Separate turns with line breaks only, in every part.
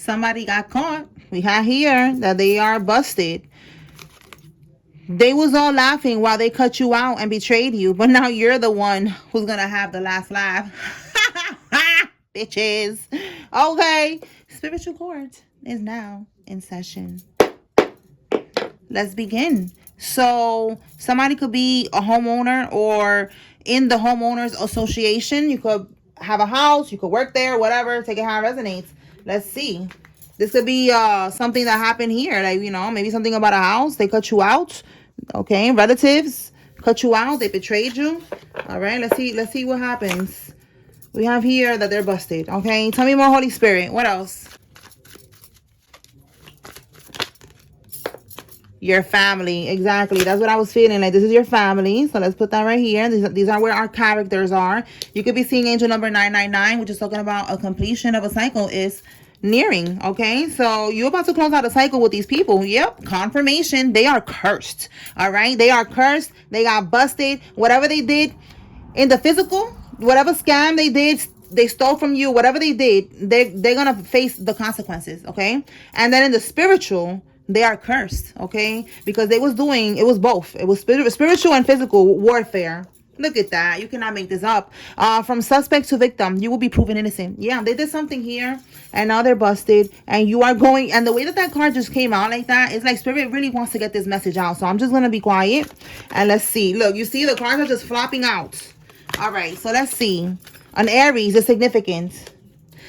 Somebody got caught. We have here that they are busted. They was all laughing while they cut you out and betrayed you, but now you're the one who's gonna have the last laugh. Bitches. Okay. Spiritual court is now in session. Let's begin. So somebody could be a homeowner or in the homeowners association. You could have a house, you could work there, whatever. Take it how it resonates. Let's see. This could be something that happened here. Like, maybe something about a house. They cut you out. Okay, relatives cut you out. They betrayed you. All right, let's see what happens. We have here that they're busted. Okay, tell me more, Holy Spirit. What else? Your family. Exactly. That's what I was feeling. Like, this is your family. So let's put that right here. These are where our characters are. You could be seeing angel number 999, which is talking about a completion of a cycle is nearing. Okay, so you're about to close out a cycle with these people. Yep, confirmation. They are cursed. All right, they are cursed. They got busted. Whatever they did in the physical, whatever scam they did, they stole from you, whatever they did, they're gonna face the consequences. Okay, and then in the spiritual, they are cursed. Okay, because it was both. It was spiritual and physical warfare. Look at that. You cannot make this up. From suspect to victim, you will be proven innocent. Yeah, they did something here and now they're busted and you are going. And the way that card just came out like that, it's like Spirit really wants to get this message out. So I'm just going to be quiet and let's see. Look, you see the cards are just flopping out. All right, so let's see. An Aries is significant.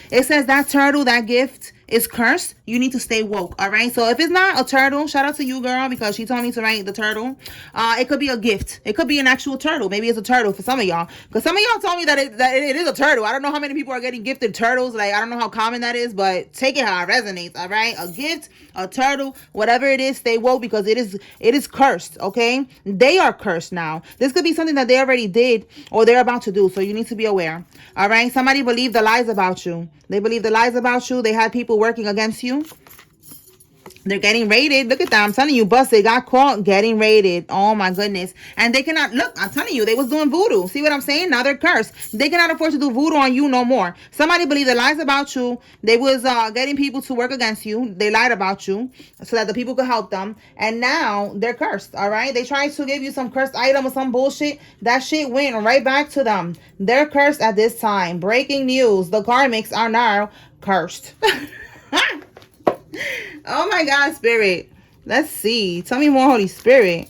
It says that turtle, that gift is cursed. You need to stay woke. All right, so if it's not a turtle, shout out to you, girl, because she told me to write the turtle. It could be a gift. It could be an actual turtle. Maybe it's a turtle for some of y'all, because some of y'all told me that it is a turtle. I don't know how many people are getting gifted turtles. Like, I don't know how common that is, but take it how it resonates. All right, a gift, a turtle, whatever it is, stay woke, because it is cursed. Okay, they are cursed now. This could be something that they already did or they're about to do, so you need to be aware. All right, somebody believed the lies about you. They believe the lies about you. They had people working against you. They're getting raided. Look at that. I'm telling you, bust. They got caught getting raided. Oh my goodness. And they cannot, look, I'm telling you, they was doing voodoo. See what I'm saying? Now they're cursed. They cannot afford to do voodoo on you no more. Somebody believed the lies about you. They was getting people to work against you. They lied about you so that the people could help them. And now they're cursed. All right. They tried to give you some cursed item or some bullshit. That shit went right back to them. They're cursed at this time. Breaking news. The karmics are now cursed. Oh my God, Spirit. Let's see. Tell me more, Holy Spirit.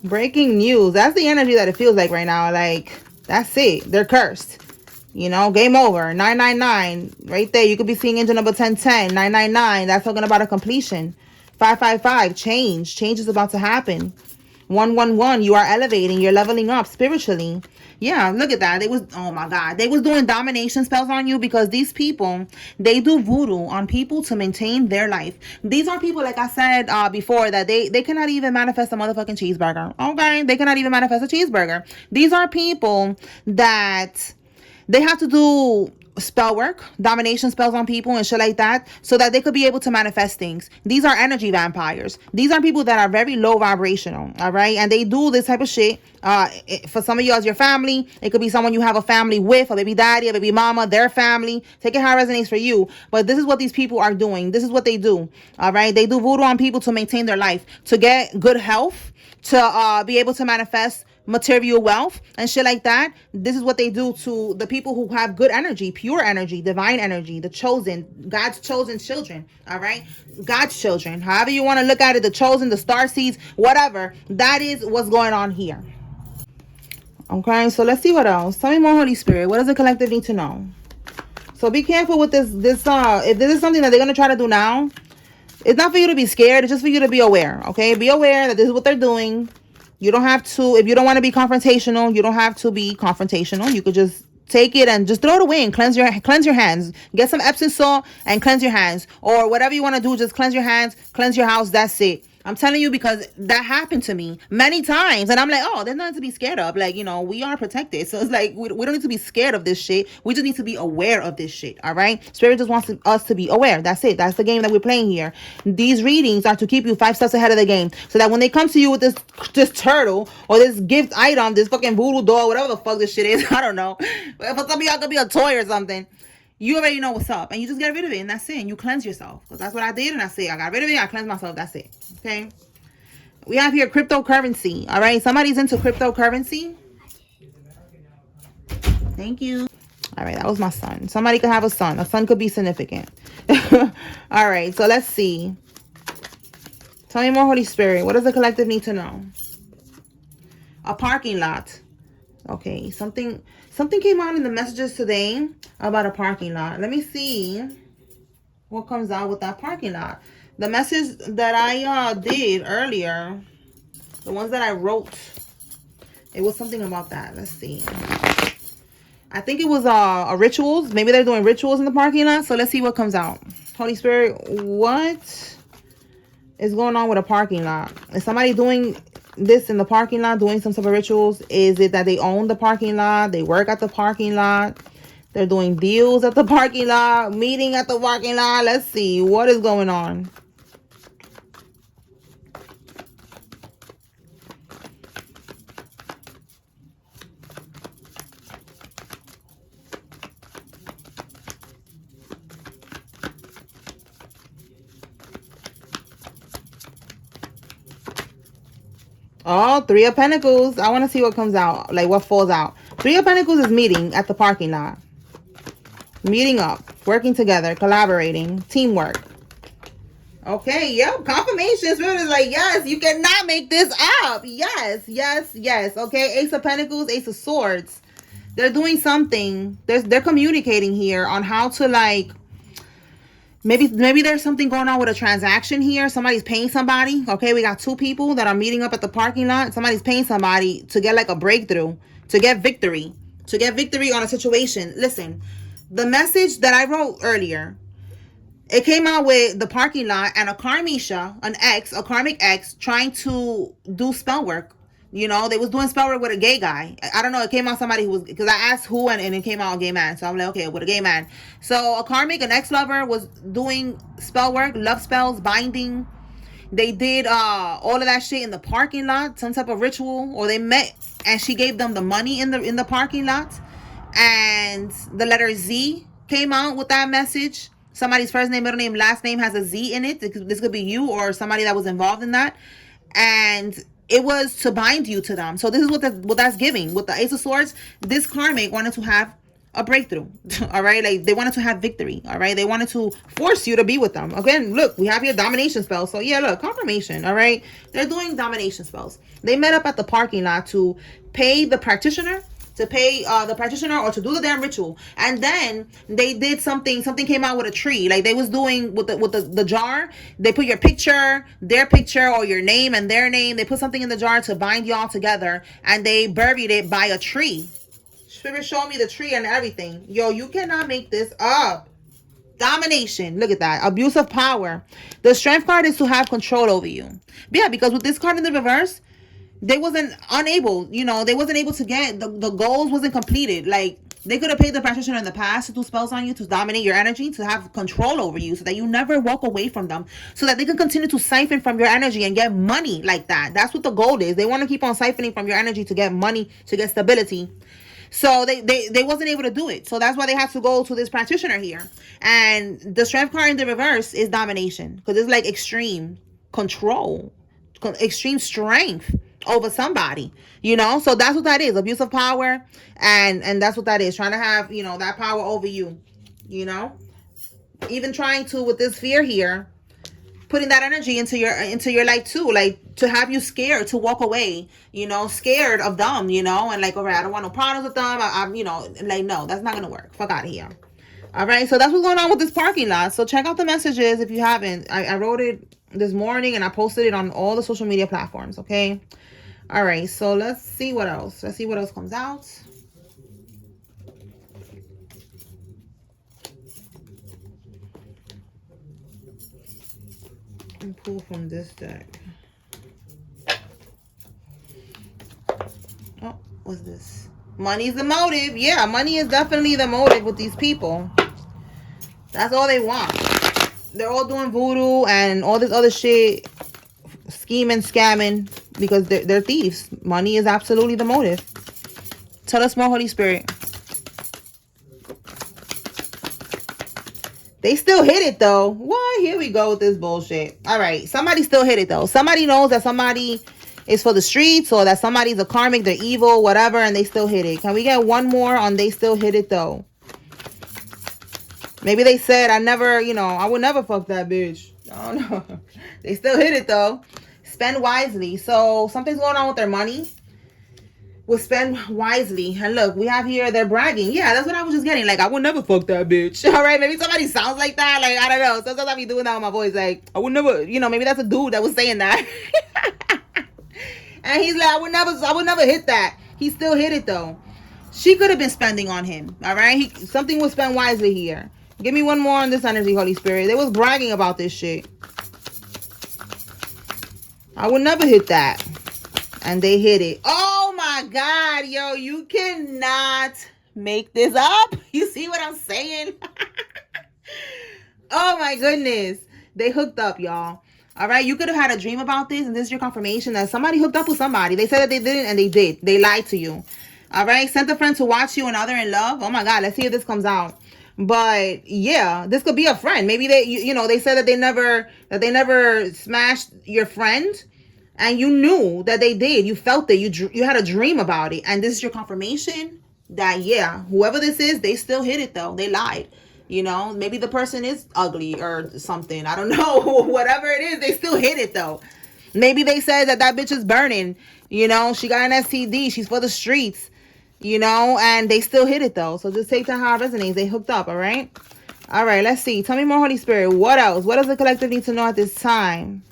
Breaking news. That's the energy that it feels like right now. Like, that's it. They're cursed. Game over. 999. Right there. You could be seeing engine number 1010. 999. That's talking about a completion. 555. Change. Change is about to happen. 111. You are elevating. You're leveling up spiritually. Yeah, look at that. Oh my God. They was doing domination spells on you because these people, they do voodoo on people to maintain their life. These are people, like I said before, that they cannot even manifest a motherfucking cheeseburger. Okay? They cannot even manifest a cheeseburger. These are people that they have to do spell work, domination spells on people and shit like that, so that they could be able to manifest things. These are energy vampires. These are people that are very low vibrational. All right, and they do this type of shit. For some of you as your family, it could be someone you have a family with, a baby daddy, a baby mama, their family. Take it how it resonates for you. But this is what these people are doing. This is what they do. All right, they do voodoo on people to maintain their life, to get good health, to be able to manifest material wealth and shit like that. This is what they do to the people who have good energy, pure energy, divine energy, the chosen, God's chosen children. All right, God's children, however you want to look at it, the chosen, the star seeds, whatever. That is what's going on here. Okay, so let's see what else. Tell me more, Holy Spirit. What does the collective need to know? So be careful with this if this is something that they're going to try to do now, it's not for you to be scared. It's just for you to be aware. Okay, be aware that this is what they're doing. You don't have to, if you don't want to be confrontational, you don't have to be confrontational. You could just take it and just throw it away and cleanse your hands. Get some Epsom salt and cleanse your hands. Or whatever you want to do, just cleanse your hands, cleanse your house. That's it. I'm telling you, because that happened to me many times. And I'm like, oh, there's nothing to be scared of. Like, we are protected. So it's like, we don't need to be scared of this shit. We just need to be aware of this shit. All right. Spirit just wants us to be aware. That's it. That's the game that we're playing here. These readings are to keep you 5 steps ahead of the game. So that when they come to you with this turtle or this gift item, this fucking voodoo doll, whatever the fuck this shit is, I don't know. But for some of y'all, it could be a toy or something. you already know what's up, and you just get rid of it, and that's it. And you cleanse yourself, because that's what I did, and that's it. I got rid of it. I cleansed myself. That's it. Okay. We have here cryptocurrency. All right. Somebody's into cryptocurrency. Thank you. All right. That was my son. Somebody could have a son. A son could be significant. All right. So let's see. Tell me more, Holy Spirit. What does the collective need to know? A parking lot. Okay. Something came out in the messages today about a parking lot. Let me see what comes out with that parking lot. The message that I did earlier, the ones that I wrote, it was something about that. Let's see. I think it was rituals. Maybe they're doing rituals in the parking lot. So let's see what comes out. Holy Spirit, what is going on with a parking lot? Is somebody doing this in the parking lot, doing some sort of rituals? Is it that they own the parking lot? They work at the parking lot? They're doing deals at the parking lot, meeting at the parking lot. Let's see what is going on. Oh, Three of Pentacles. I want to see what comes out, like what falls out. Three of Pentacles is meeting at the parking lot. Meeting up, working together, collaborating, teamwork. Okay, yep, confirmation. Spirit is like, yes, you cannot make this up. Yes, yes, yes. Okay, Ace of Pentacles, Ace of Swords. They're doing something. They're communicating here on how to, like, maybe there's something going on with a transaction here. Somebody's paying somebody. Okay, we got two people that are meeting up at the parking lot. Somebody's paying somebody to get like a breakthrough, to get victory on a situation. Listen, the message that I wrote earlier, it came out with the parking lot and a karmisha, a karmic ex, trying to do spell work. You know, they was doing spell work with a gay guy. I don't know. It came out somebody who was, because I asked who, and it came out a gay man. So I'm like, okay, with a gay man. So a karmic, an ex-lover, was doing spell work, love spells, binding. They did all of that shit in the parking lot, some type of ritual, or they met and she gave them the money in the parking lot. And the letter Z came out with that message. Somebody's first name, middle name, last name has a Z in it. This could be you or somebody that was involved in that. And it was to bind you to them. So this is what that's giving. With the Ace of Swords, this karmic wanted to have a breakthrough. All right, like they wanted to have victory. All right, they wanted to force you to be with them. Again, look, we have here domination spells. So yeah, look, confirmation. All right, they're doing domination spells. They met up at the parking lot to pay the practitioner. Or to do the damn ritual. And then they did something came out with a tree. Like they was doing with the jar. They put your picture, their picture, or your name and their name. They put something in the jar to bind y'all together, and they buried it by a tree. Spirit showed me the tree and everything. Yo, you cannot make this up. Domination. Look at that. Abuse of power. The Strength card is to have control over you. Yeah, because with this card in the reverse, they wasn't able to get the goals wasn't completed. Like they could have paid the practitioner in the past to do spells on you, to dominate your energy, to have control over you, so that you never walk away from them, so that they can continue to siphon from your energy and get money like that. That's what the goal is. They want to keep on siphoning from your energy to get money, to get stability. So they wasn't able to do it. So that's why they have to go to this practitioner here. And the Strength card in the reverse is domination, because it's like extreme control, extreme strength over somebody, so that's what that is. Abuse of power, and that's what that is, trying to have that power over you, even trying to, with this fear here, putting that energy into your life too, like to have you scared to walk away, scared of them, and like, all right, I don't want no problems with them. I'm like, no, that's not gonna work. Fuck out of here. All right, so that's what's going on with this parking lot. So check out the messages if you haven't. I wrote it this morning and I posted it on all the social media platforms. Okay. All right, so let's see what else. Let's see what else comes out. And pull from this deck. Oh, what's this? Money's the motive. Yeah, money is definitely the motive with these people. That's all they want. They're all doing voodoo and all this other shit, scheming, scamming, because they're thieves. Money is absolutely the motive. Tell us more, Holy Spirit. They still hit it though. What? Here we go with this bullshit. All right. Somebody still hit it though. Somebody knows that somebody is for the streets or that somebody's a karmic, they're evil, whatever, and they still hit it. Can we get one more on they still hit it though? Maybe they said, I never, I would never fuck that bitch. I don't know. They still hit it though. Spend wisely. So something's going on with their money. Will spend wisely. And look, we have here, they're bragging. Yeah, that's what I was just getting. Like, I would never fuck that bitch. All right, maybe somebody sounds like that. Like, I don't know. Sometimes I be doing that with my voice. Like, I would never, maybe that's a dude that was saying that. And he's like, I would never hit that. He still hit it though. She could have been spending on him. All right, something was spent wisely here. Give me one more on this energy, Holy Spirit. They was bragging about this shit. I would never hit that. And they hit it. Oh my God, yo, you cannot make this up. You see what I'm saying? Oh my goodness. They hooked up, y'all. All right, you could have had a dream about this, and this is your confirmation that somebody hooked up with somebody. They said that they didn't, and they did. They lied to you. All right, sent a friend to watch you, another in love. Oh my God, let's see if this comes out. But yeah, this could be a friend. Maybe they said that they never smashed your friend, and you knew that they did. You felt it. You had a dream about it, and this is your confirmation that yeah, whoever this is, they still hit it though. They lied. Maybe the person is ugly or something. I don't know. Whatever it is, they still hit it though. Maybe they said that bitch is burning. She got an STD. She's for the streets. And they still hit it though. So just take that how it resonates. They hooked up, all right? All right, let's see. Tell me more, Holy Spirit. What else? What does the collective need to know at this time?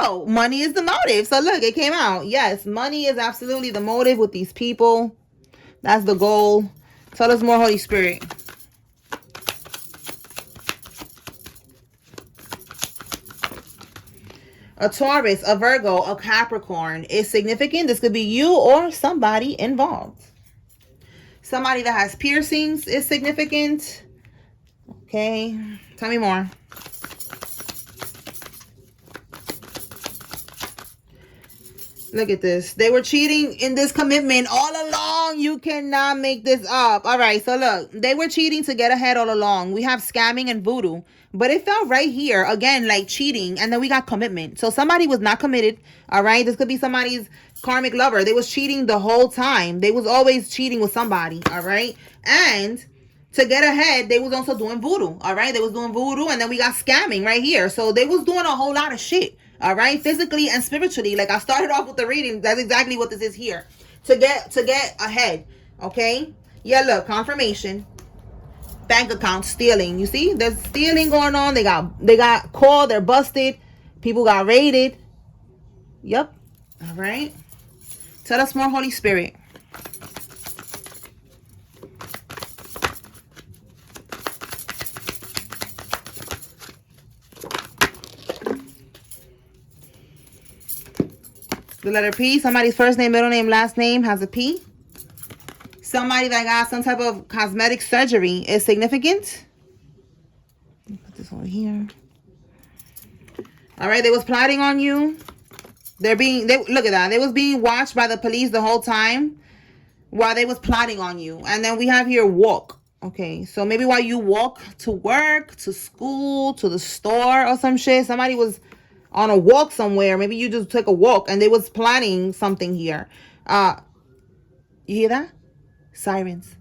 Oh, money is the motive. So look, it came out. Yes, money is absolutely the motive with these people. That's the goal. Tell us more, Holy Spirit. A Taurus, a Virgo, a Capricorn is significant. This could be you or somebody involved. Somebody that has piercings is significant. Okay, tell me more. Look at this. They were cheating in this commitment all along. You cannot make this up. All right, so look. They were cheating to get ahead all along. We have scamming and voodoo. But it felt right here, again, like cheating. And then we got commitment. So somebody was not committed. All right, this could be somebody's karmic lover. They was cheating the whole time. They was always cheating with somebody. All right. And to get ahead, they was also doing voodoo. All right. They was doing voodoo. And then we got scamming right here. So they was doing a whole lot of shit. All right, physically and spiritually. Like I started off with the reading. That's exactly what this is here. To get ahead. Okay. Yeah, look, confirmation. Bank account stealing. You see, there's stealing going on. They got caught. They're busted. People got raided. Yep. All right. Tell us more, Holy Spirit. The letter P. Somebody's first name, middle name, last name has a P. Somebody that got some type of cosmetic surgery is significant. Put this over here. All right, they was plotting on you. Look at that. They was being watched by the police the whole time while they was plotting on you. And then we have here walk. Okay, so maybe while you walk to work, to school, to the store or some shit, somebody was on a walk somewhere. Maybe you just took a walk and they was planning something here. You hear that? Sirens.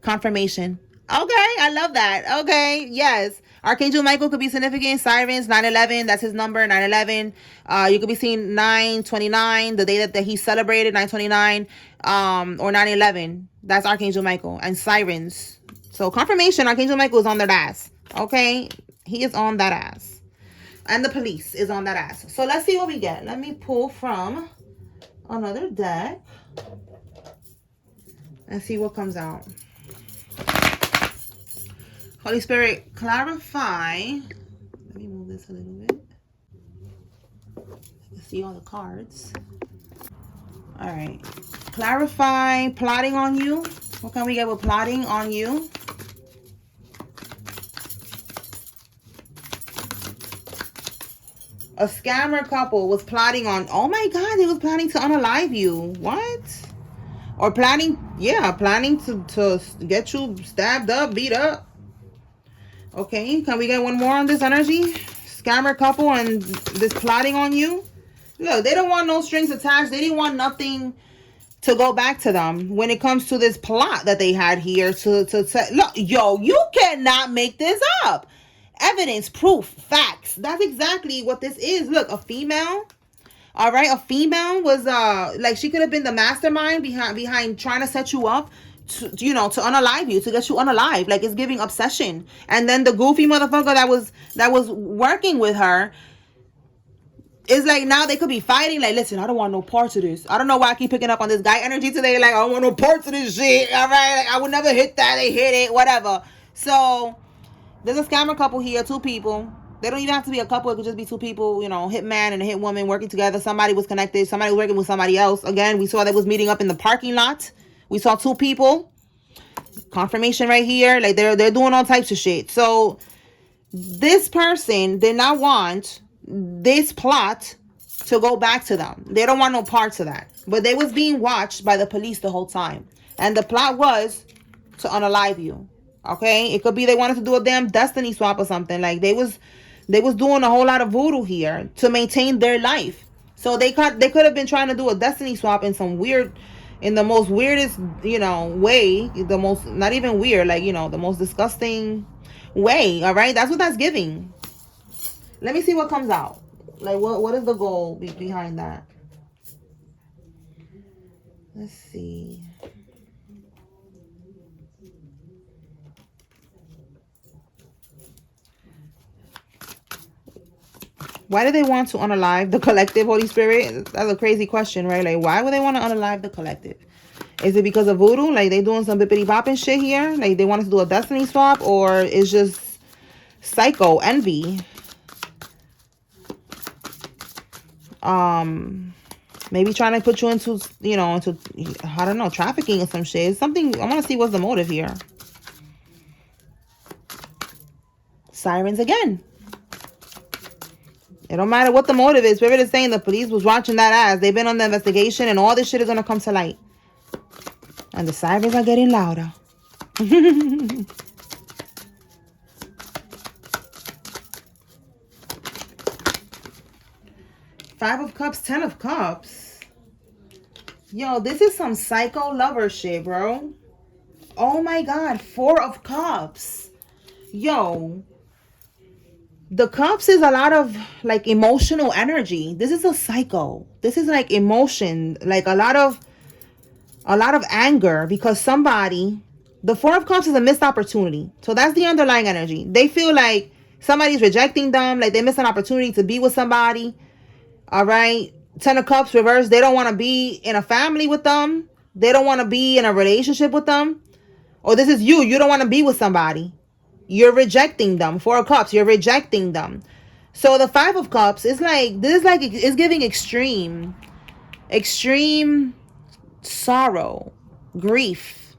Confirmation. Okay, I love that. Okay, yes. Archangel Michael could be significant. Sirens, 9/11, that's his number, 9/11. You could be seeing 9/29, the day that he celebrated, 9/29, or 9/11. That's Archangel Michael. And sirens. So confirmation, Archangel Michael is on their ass. Okay, he is on that ass. And the police is on that ass. So let's see what we get. Let me pull from another deck and see what comes out. Holy Spirit, clarify. Let me move this a little bit. I can see all the cards. All right. Clarify plotting on you. What can we get with plotting on you? A scammer couple was plotting on, oh my God, they was planning to unalive you. What? Or planning to get you stabbed up, beat up. Okay, can we get one more on this energy? Scammer couple and this plotting on you. Look, they don't want no strings attached. They didn't want nothing to go back to them when it comes to this plot that they had here to look, yo, you cannot make this up. Evidence, proof, facts. That's exactly what this is. Look, a female. All right, a female was like, she could have been the mastermind behind trying to set you up to, you know, to unalive you, to get you unalive. Like, it's giving obsession. And then the goofy motherfucker that was working with her, it's like now they could be fighting. Like, listen, I don't want no parts of this. I don't know why I keep picking up on this guy energy today. Like, I don't want no parts of this shit. All right, like, I would never hit that. They hit it, whatever. So there's a scammer couple here, 2 people. They don't even have to be a couple. It could just be 2 people, you know, hit man and a hit woman working together. Somebody was connected. Somebody was working with somebody else. Again, we saw they was meeting up in the parking lot. We saw 2 people. Confirmation right here. Like, they're doing all types of shit. So this person did not want this plot to go back to them. They don't want no parts of that. But they was being watched by the police the whole time. And the plot was to unalive you. Okay? It could be they wanted to do a damn destiny swap or something. Like, they was doing a whole lot of voodoo here to maintain their life. So they could have been trying to do a destiny swap in the most weirdest, you know, way. The most, not even weird, like, you know, the most disgusting way. All right? That's what that's giving. Let me see what comes out. Like, what is the goal behind that? Let's see. Why do they want to unalive the collective, Holy Spirit? That's a crazy question, right? Like, why would they want to unalive the collective? Is it because of voodoo? Like, they doing some bippity bopping shit here? Like, they wanted to do a destiny swap? Or it's just psycho envy? Maybe trying to put you into, you know, into, I don't know, trafficking or some shit. Something, I want to see what's the motive here. Sirens again. It don't matter what the motive is. Spirit is saying the police was watching that ass. They've been on the investigation and all this shit is going to come to light. And the sirens are getting louder. 5 of Cups, 10 of Cups. Yo, this is some psycho lover shit, bro. Oh my God, 4 of Cups. Yo, the Cups is a lot of like emotional energy. This is a psycho. This is like emotion, like a lot of anger because somebody, the 4 of Cups is a missed opportunity. So that's the underlying energy. They feel like somebody's rejecting them, like they missed an opportunity to be with somebody. All right. 10 of Cups reverse. They don't want to be in a family with them. They don't want to be in a relationship with them. Or this is you. You don't want to be with somebody. You're rejecting them. 4 of Cups. You're rejecting them. So the 5 of Cups is like, this is like, it's giving extreme sorrow, grief.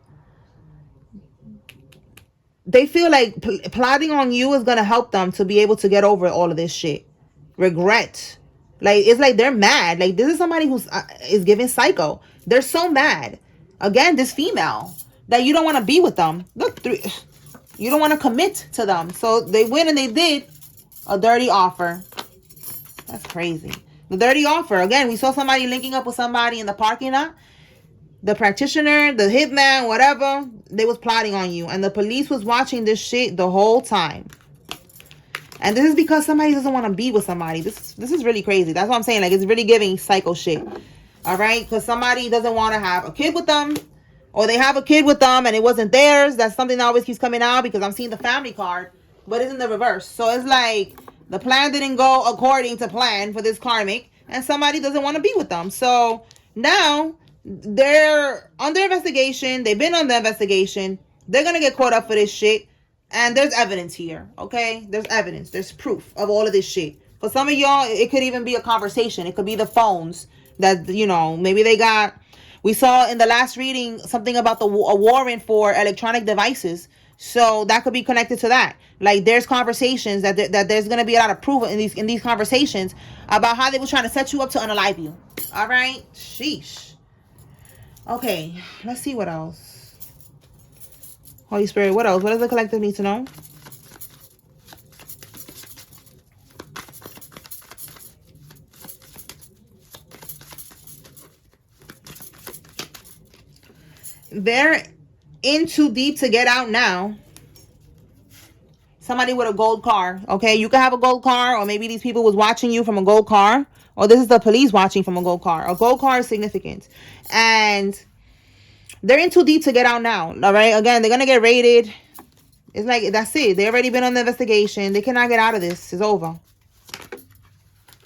They feel like plotting on you is going to help them to be able to get over all of this shit. Regret. Like, it's like they're mad. Like, this is somebody who's is giving psycho. They're so mad. Again, this female that you don't want to be with them. Look, 3. You don't want to commit to them. So they went and they did a dirty offer. That's crazy. The dirty offer. Again, we saw somebody linking up with somebody in the parking lot. The practitioner, the hitman, whatever, they was plotting on you. And the police was watching this shit the whole time. And this is because somebody doesn't want to be with somebody. This is really crazy. That's what I'm saying. Like, it's really giving psycho shit. All right? Because somebody doesn't want to have a kid with them. Or they have a kid with them and it wasn't theirs. That's something that always keeps coming out because I'm seeing the family card. But it's in the reverse. So it's like the plan didn't go according to plan for this karmic. And somebody doesn't want to be with them. So now they're under investigation. They've been under investigation. They're going to get caught up for this shit. And there's evidence here, okay? There's evidence. There's proof of all of this shit. For some of y'all, it could even be a conversation. It could be the phones that, you know, maybe they got. We saw in the last reading something about a warrant for electronic devices. So that could be connected to that. Like there's conversations that there's gonna be a lot of proof in these conversations about how they were trying to set you up to unalive you. All right, sheesh. Okay, let's see what else. Holy Spirit, what else? What does the collective need to know? They're in too deep to get out now. Somebody with a gold car, okay? You could have a gold car, or maybe these people was watching you from a gold car, or this is the police watching from a gold car. A gold car is significant. And they're in too deep to get out now, all right? Again, they're going to get raided. It's like, that's it. They already been on the investigation. They cannot get out of this. It's over.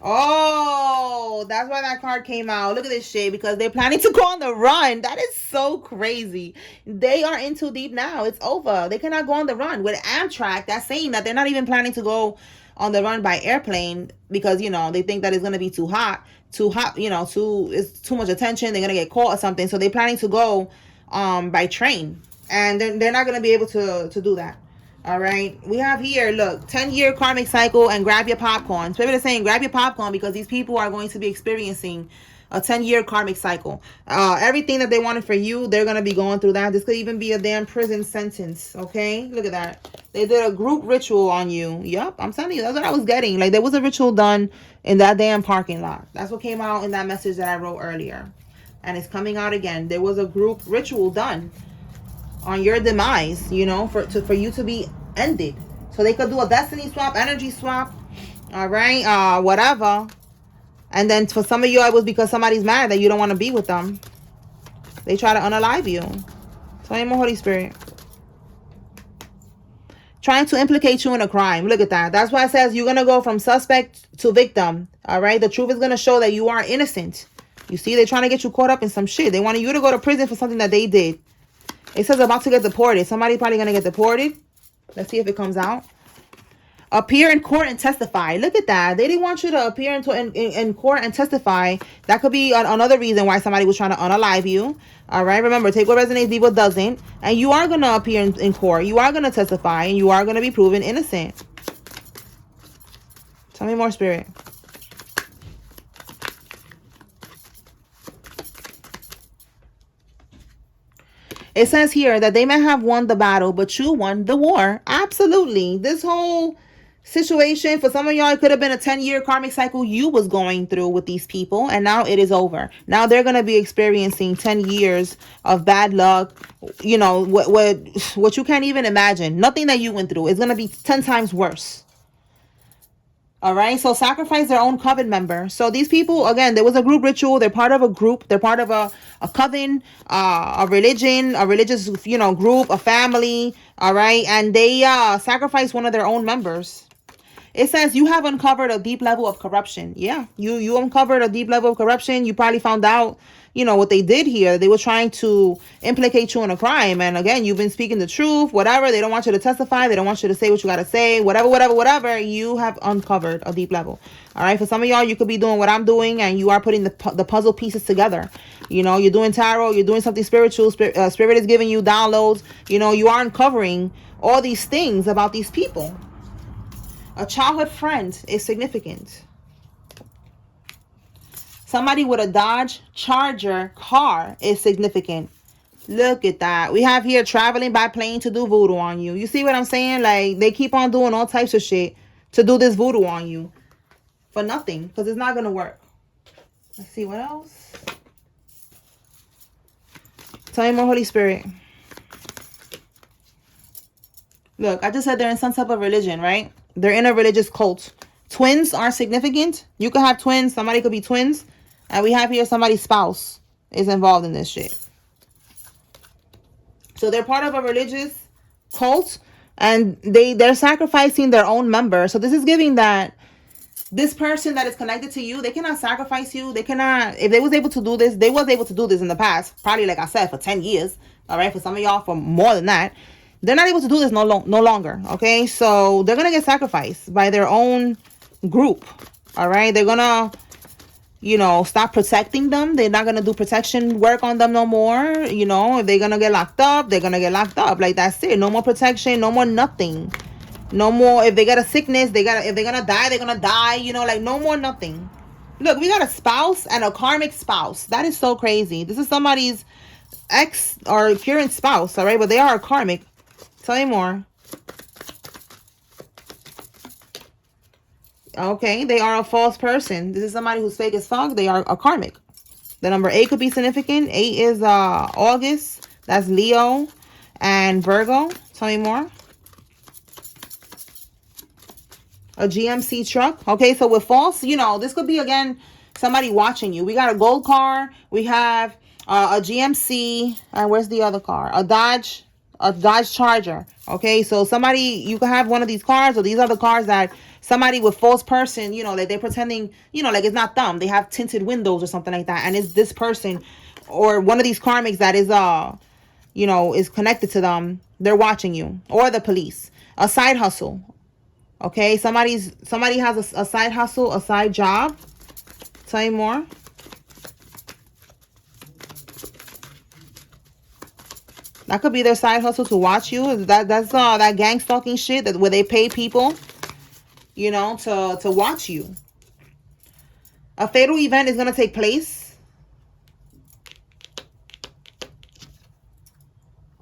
Oh, that's why that card came out. Look at this shit, because they're planning to go on the run. That is so crazy. They are in too deep now. It's over. They cannot go on the run. With Amtrak, that's saying that they're not even planning to go on the run by airplane because, you know, they think that it's going to be too hot, you know, it's too much attention. They're going to get caught or something. So they're planning to go by train, and they're not going to be able to do that. All right, we have here, look, 10-year karmic cycle, and grab your popcorn. Spirit is saying grab your popcorn because these people are going to be experiencing a 10-year karmic cycle. Everything that they wanted for you, they're going to be going through that. This could even be a damn prison sentence, okay? Look at that. They did a group ritual on you. Yup, I'm telling you, that's what I was getting. Like, there was a ritual done in that damn parking lot. That's what came out in that message that I wrote earlier. And it's coming out again. There was a group ritual done on your demise, you know, for you to be ended. So they could do a destiny swap, energy swap, all right, whatever. And then for some of you, it was because somebody's mad that you don't want to be with them. They try to unalive you. Tell me more, Holy Spirit. Trying to implicate you in a crime. Look at that. That's why it says you're going to go from suspect to victim, all right? The truth is going to show that you are innocent. You see, they're trying to get you caught up in some shit. They wanted you to go to prison for something that they did. It says about to get deported. Somebody probably going to get deported. Let's see if it comes out. Appear in court and testify. Look at that. They didn't want you to appear in court and testify. That could be another reason why somebody was trying to unalive you. All right. Remember, take what resonates, leave what doesn't. And you are going to appear in court. You are going to testify. And you are going to be proven innocent. Tell me more, Spirit. It says here that they may have won the battle, but you won the war. Absolutely. This whole situation, for some of y'all, it could have been a 10-year karmic cycle you was going through with these people, and now it is over. Now they're going to be experiencing 10 years of bad luck. You know, what you can't even imagine. Nothing that you went through is going to be 10 times worse. All right, so sacrifice their own coven member. So these people, again, there was a group ritual. They're part of a group. They're part of a coven, a religion, a religious, you know, group, a family. All right, and they sacrifice one of their own members. It says you have uncovered a deep level of corruption. Yeah, you uncovered a deep level of corruption. You probably found out, you know, what they did here. They were trying to implicate you in a crime. And again, you've been speaking the truth, whatever. They don't want you to testify. They don't want you to say what you got to say, whatever. You have uncovered a deep level. All right. For some of y'all, you could be doing what I'm doing, and you are putting the puzzle pieces together. You know, you're doing tarot, you're doing something spiritual. Spirit is giving you downloads. You know, you are uncovering all these things about these people. A childhood friend is significant. Somebody with a Dodge Charger car is significant. Look at that. We have here traveling by plane to do voodoo on you. You see what I'm saying? Like, they keep on doing all types of shit to do this voodoo on you. For nothing. Because it's not going to work. Let's see what else. Tell me more, Holy Spirit. Look, I just said they're in some type of religion, right? They're in a religious cult. Twins are significant. You could have twins. Somebody could be twins. And we have here somebody's spouse is involved in this shit. So they're part of a religious cult. And they're sacrificing their own member. So this is giving that this person that is connected to you, they cannot sacrifice you. They cannot, if they was able to do this, they was able to do this in the past. Probably, like I said, for 10 years. All right. For some of y'all, for more than that. They're not able to do this no longer, okay? So they're going to get sacrificed by their own group, all right? They're going to, you know, stop protecting them. They're not going to do protection work on them no more. You know, if they're going to get locked up, they're going to get locked up. Like, that's it. No more protection, no more nothing. No more, if they got a sickness, if they're going to die, they're going to die. You know, like, no more nothing. Look, we got a spouse and a karmic spouse. That is so crazy. This is somebody's ex or current spouse, all right? But they are a karmic. Tell me more. Okay, they are a false person. This is somebody who's fake as fuck. They are a karmic. The number 8 could be significant. 8 is August. That's Leo and Virgo. Tell me more. A GMC truck. Okay, so with false, you know, this could be, again, somebody watching you. We got a gold car. We have a GMC. And where's the other car? A Dodge Charger. Okay, so somebody, you could have one of these cars or these other cars that somebody with false person, you know, like they're pretending, you know, like it's not them. They have tinted windows or something like that. And it's this person or one of these karmics that is, you know, is connected to them. They're watching you, or the police. A side hustle. Okay, somebody has a side hustle, a side job. Tell me more. That could be their side hustle to watch you. That's that gang stalking shit where they pay people, you know, to watch you. A fatal event is gonna take place.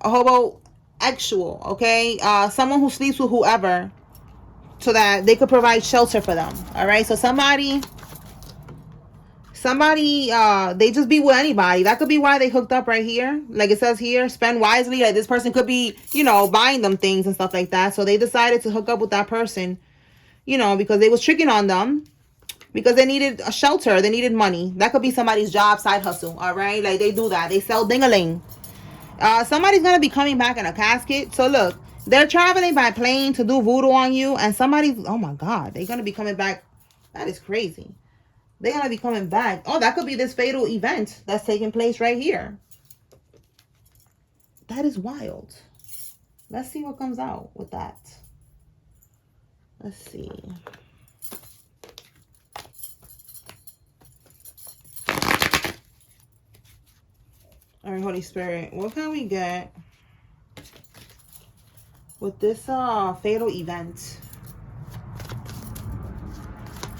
A homosexual, okay? Someone who sleeps with whoever, so that they could provide shelter for them. All right, so somebody they just be with anybody. That could be why they hooked up right here. Like it says here, spend wisely. Like this person could be, you know, buying them things and stuff like that. So they decided to hook up with that person, you know, because they was tricking on them, because they needed a shelter, they needed money. That could be somebody's job, side hustle. All right, like they do that. They sell ding-a-ling. Somebody's gonna be coming back in a casket. So look, they're traveling by plane to do voodoo on you, and somebody's, oh my God, they're gonna be coming back. That is crazy. They're gonna be coming back. Oh, that could be this fatal event that's taking place right here. That is wild. Let's see what comes out with that. Let's see. All right, Holy Spirit, what can we get with this fatal event?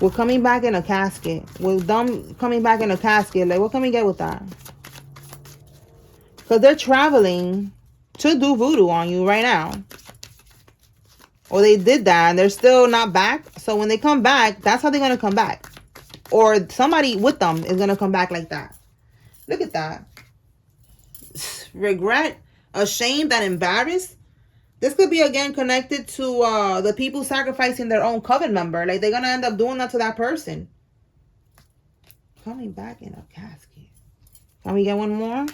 We're coming back in a casket. With them coming back in a casket, like what can we get with that? Because they're traveling to do voodoo on you right now. Or they did that and they're still not back. So when they come back, that's how they're going to come back. Or somebody with them is going to come back like that. Look at that. Regret, ashamed, and embarrassed. This could be, again, connected to the people sacrificing their own coven member. Like, they're going to end up doing that to that person. Coming back in a casket. Can we get one more?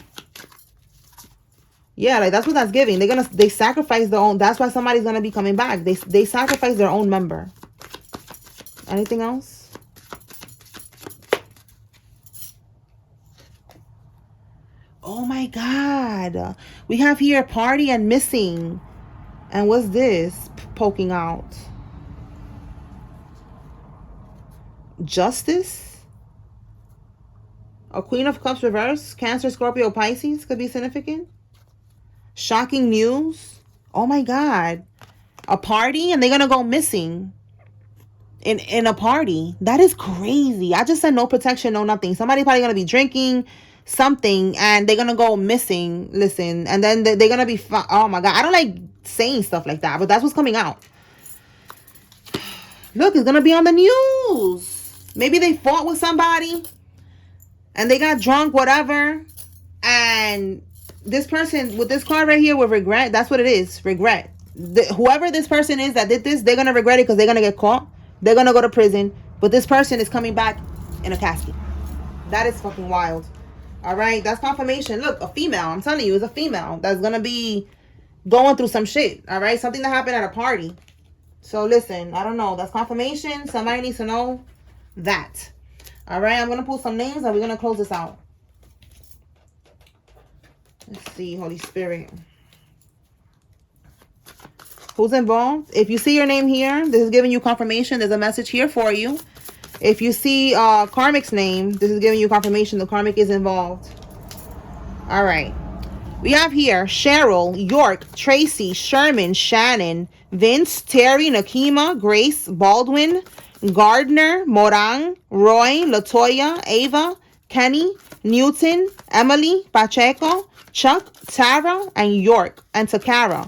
Yeah, like, that's what that's giving. They sacrifice their own. That's why somebody's going to be coming back. They sacrifice their own member. Anything else? Oh, my God. We have here party and missing. And what's this poking out? Justice? A Queen of Cups reverse. Cancer, Scorpio, Pisces could be significant. Shocking news. Oh my God. A party and they're going to go missing in a party. That is crazy. I just said no protection, no nothing. Somebody's probably going to be drinking something and they're gonna go missing. Listen, and then they're gonna be oh my God, I don't like saying stuff like that, but that's what's coming out. Look, it's gonna be on the news. Maybe they fought with somebody and they got drunk, whatever, and this person with this card right here with regret. That's what it is, regret. Whoever this person is that did this, they're gonna regret it because they're gonna get caught, they're gonna go to prison, but this person is coming back in a casket. That is fucking wild. All right, that's confirmation. Look, a female. I'm telling you, it's a female that's going to be going through some shit. All right, something that happened at a party. So listen, I don't know. That's confirmation. Somebody needs to know that. All right, I'm going to pull some names and we're going to close this out. Let's see, Holy Spirit. Who's involved? If you see your name here, this is giving you confirmation. There's a message here for you. If you see karmic's name, this is giving you confirmation the karmic is involved. All right. We have here Cheryl, York, Tracy, Sherman, Shannon, Vince, Terry, Nakima, Grace, Baldwin, Gardner, Morang, Roy, Latoya, Ava, Kenny, Newton, Emily, Pacheco, Chuck, Tara, and York, and Takara.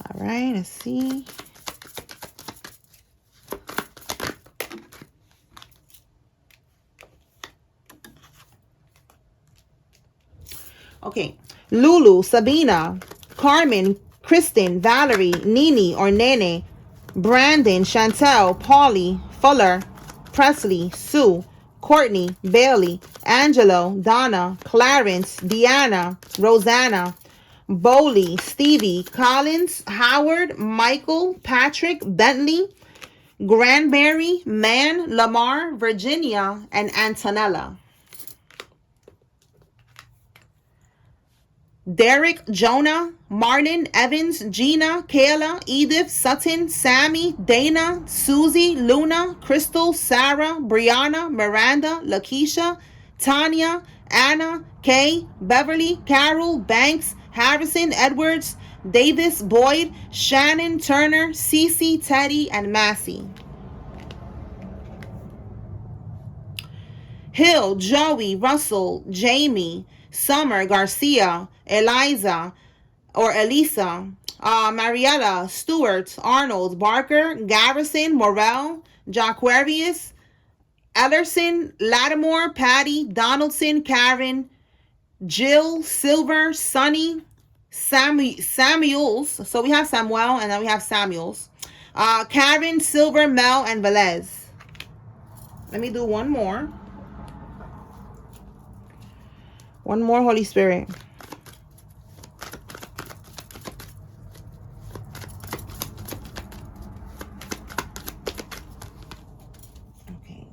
All right, let's see. Okay, Lulu, Sabina, Carmen, Kristen, Valerie, Nini or Nene, Brandon, Chantel, Polly, Fuller, Presley, Sue, Courtney, Bailey, Angelo, Donna, Clarence, Deanna, Rosanna, Bowley, Stevie, Collins, Howard, Michael, Patrick, Bentley, Granberry, Mann, Lamar, Virginia, and Antonella. Derek, Jonah, Martin, Evans, Gina, Kayla, Edith, Sutton, Sammy, Dana, Susie, Luna, Crystal, Sarah, Brianna, Miranda, Lakeisha, Tanya, Anna, Kay, Beverly, Carol, Banks, Harrison, Edwards, Davis, Boyd, Shannon, Turner, Cece, Teddy, and Massey. Hill, Joey, Russell, Jamie, Summer, Garcia, Eliza, or Elisa, Mariella, Stewart, Arnold, Barker, Garrison, Morel, Jaquarius, Ellerson, Lattimore, Patty, Donaldson, Karen, Jill, Silver, Sonny, Samuels. So we have Samuel and then we have Samuels. Karen, Silver, Mel, and Velez. Let me do one more. One more, Holy Spirit. Okay.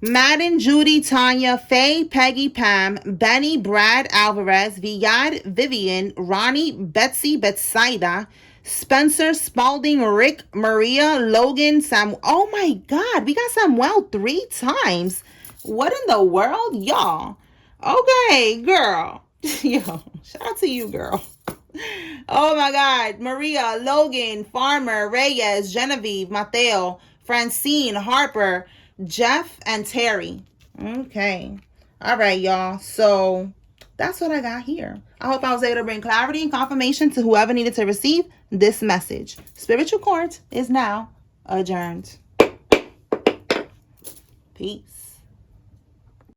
Madden, Judy, Tanya, Faye, Peggy, Pam, Benny, Brad, Alvarez, Viad, Vivian, Ronnie, Betsy, Betsaida, Spencer, Spalding, Rick, Maria, Logan, Sam. Oh my God, we got Samuel 3 times. What in the world, y'all? Okay, girl. Yo, shout out to you, girl. Oh my God. Maria, Logan, Farmer, Reyes, Genevieve, Mateo, Francine, Harper, Jeff, and Terry. Okay. All right, y'all. So that's what I got here. I hope I was able to bring clarity and confirmation to whoever needed to receive this message. Spiritual Court is now adjourned. Peace.